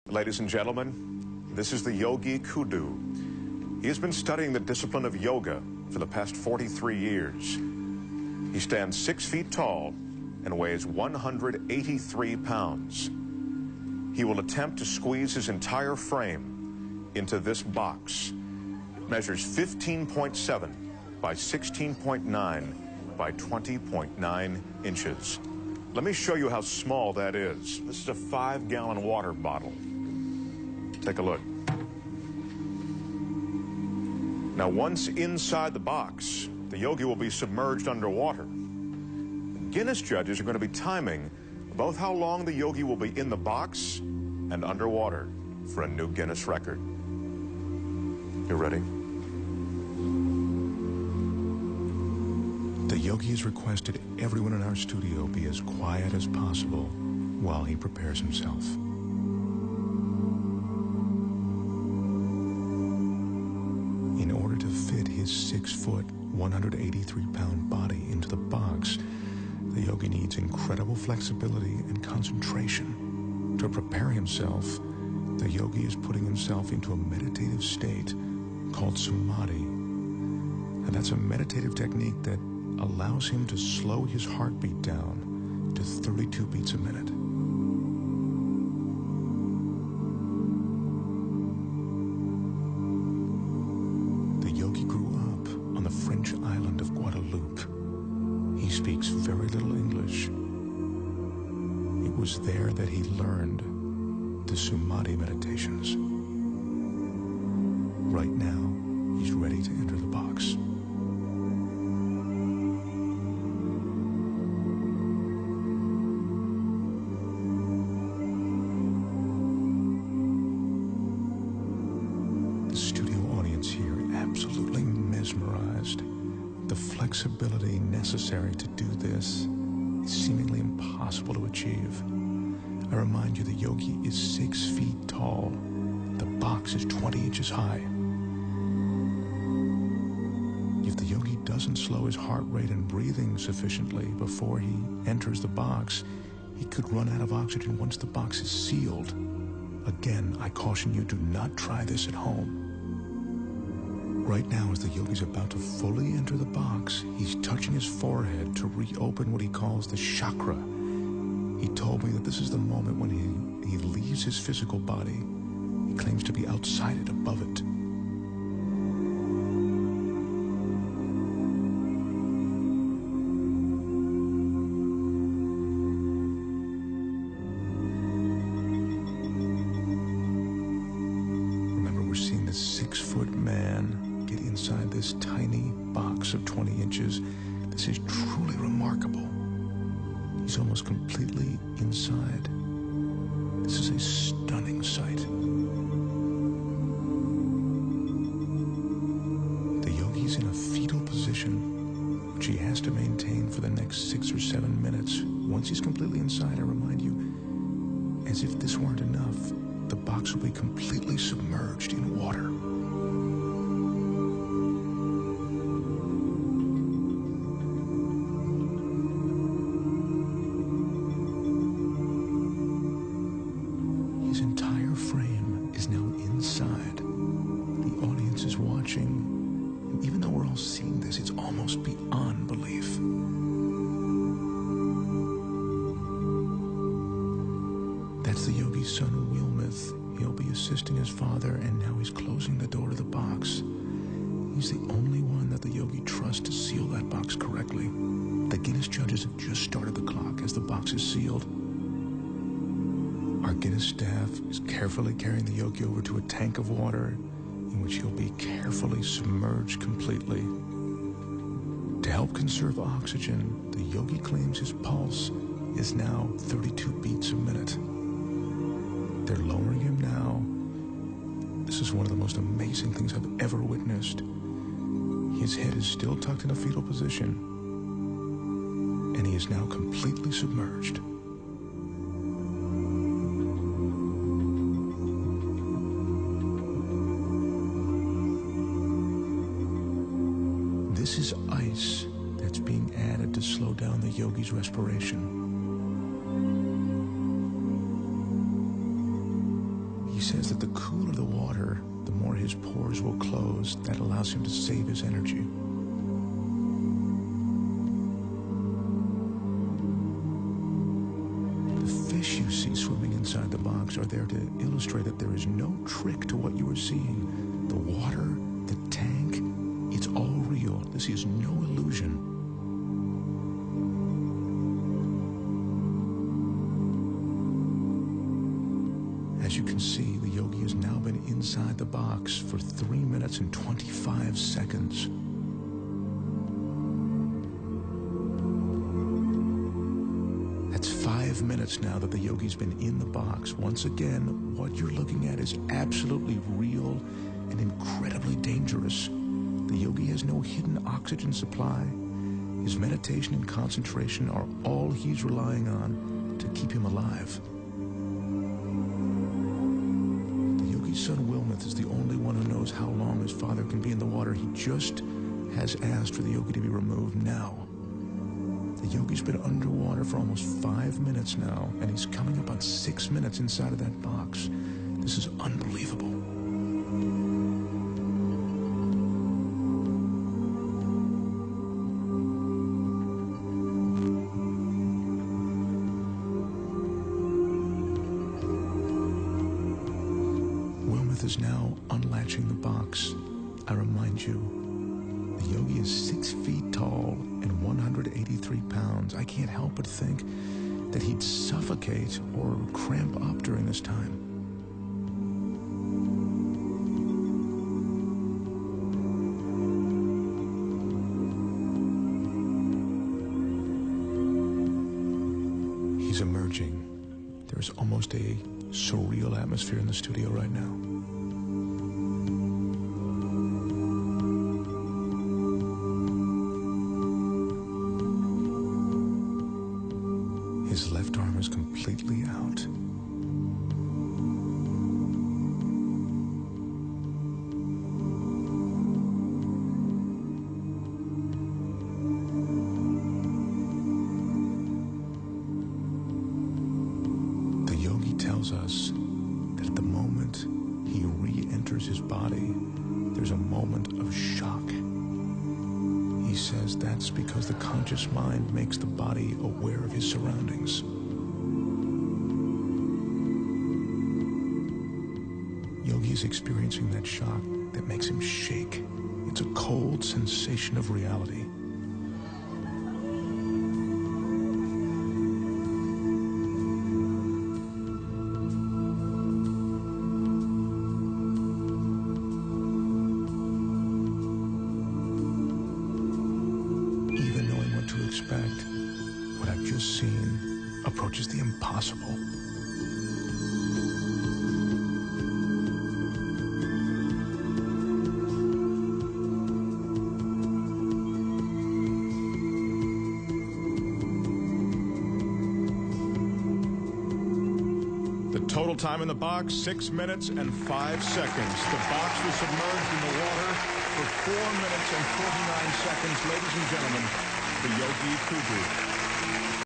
Ladies and gentlemen, this is the Yogi Kudu. He has been studying the discipline of yoga for the past 43 years. He stands 6 feet tall and weighs 183 pounds. He will attempt to squeeze his entire frame into this box. It measures 15.7 by 16.9 by 20.9 inches. Let me show you how small that is. This is a 5-gallon water bottle. Take a look. Now, once inside the box, the yogi will be submerged underwater. Guinness judges are going to be timing both how long the yogi will be in the box and underwater for a new Guinness record. You ready? The yogi has requested everyone in our studio be as quiet as possible while he prepares himself. In order to fit his 6-foot, 183-pound body into the box, the yogi needs incredible flexibility and concentration. To prepare himself, the yogi is putting himself into a meditative state called samadhi. And that's a meditative technique that allows him to slow his heartbeat down to 32 beats a minute. The yogi grew up on the French island of Guadeloupe. He speaks very little English. It was there that he learned the Samadhi meditations. Right now, he's ready to enter the box. Absolutely mesmerized. The flexibility necessary to do this is seemingly impossible to achieve. I remind you, the yogi is 6 feet tall. The box is 20 inches high. If the yogi doesn't slow his heart rate and breathing sufficiently before he enters the box, he could run out of oxygen once the box is sealed. Again, I caution you, do not try this at home. Right now, as the yogi's about to fully enter the box, he's touching his forehead to reopen what he calls the chakra. He told me that this is the moment when he leaves his physical body. He claims to be outside it, above it. Remember, we're seeing this 6-foot man get inside this tiny box of 20 inches. This is truly remarkable. He's almost completely inside. This is a stunning sight. The yogi's in a fetal position, which he has to maintain for the next 6 or 7 minutes. Once he's completely inside, I remind you, as if this weren't enough, the box will be completely submerged in water. His entire frame is now inside. The audience is watching, and even though we're all seeing this, it's almost beyond belief. That's the yogi's son, Wilmeth. He'll be assisting his father, and now he's closing the door to the box. He's the only one that the yogi trusts to seal that box correctly. The Guinness judges have just started the clock as the box is sealed. Our Guinness staff is carefully carrying the yogi over to a tank of water in which he'll be carefully submerged completely. To help conserve oxygen, the yogi claims his pulse is now 32 beats a minute. They're lowering him now. This is one of the most amazing things I've ever witnessed. His head is still tucked in a fetal position, and he is now completely submerged. This is ice that's being added to slow down the yogi's respiration. He says that the cooler the water, the more his pores will close. That allows him to save his energy. The fish you see swimming inside the box are there to illustrate that there is no trick to what you are seeing. The water, the tank, it's all real. This is no illusion. As you can see, the yogi has now been inside the box for 3 minutes and 25 seconds. That's 5 minutes now that the yogi's been in the box. Once again, what you're looking at is absolutely real and incredibly dangerous. The yogi has no hidden oxygen supply. His meditation and concentration are all he's relying on to keep him alive. Son Wilmoth is the only one who knows how long his father can be in the water. He just has asked for the yogi to be removed now. The yogi's been underwater for almost 5 minutes now, and he's coming up on 6 minutes inside of that box. This is unbelievable. Is now unlatching the box. I remind you, the yogi is 6 feet tall and 183 pounds. I can't help but think that he'd suffocate or cramp up during this time. He's emerging. There's almost a surreal atmosphere in the studio right now. His left arm is completely out. The yogi tells us that at the moment he re-enters his body, there's a moment of shock. He says that's because the conscious mind makes the body aware of his surroundings. Yogi is experiencing that shock that makes him shake. It's a cold sensation of reality. Expect, what I've just seen approaches the impossible. The total time in the box, 6 minutes and 5 seconds. The box was submerged in the water for 4 minutes and 49 seconds. Ladies and gentlemen, the Yogi Kudu.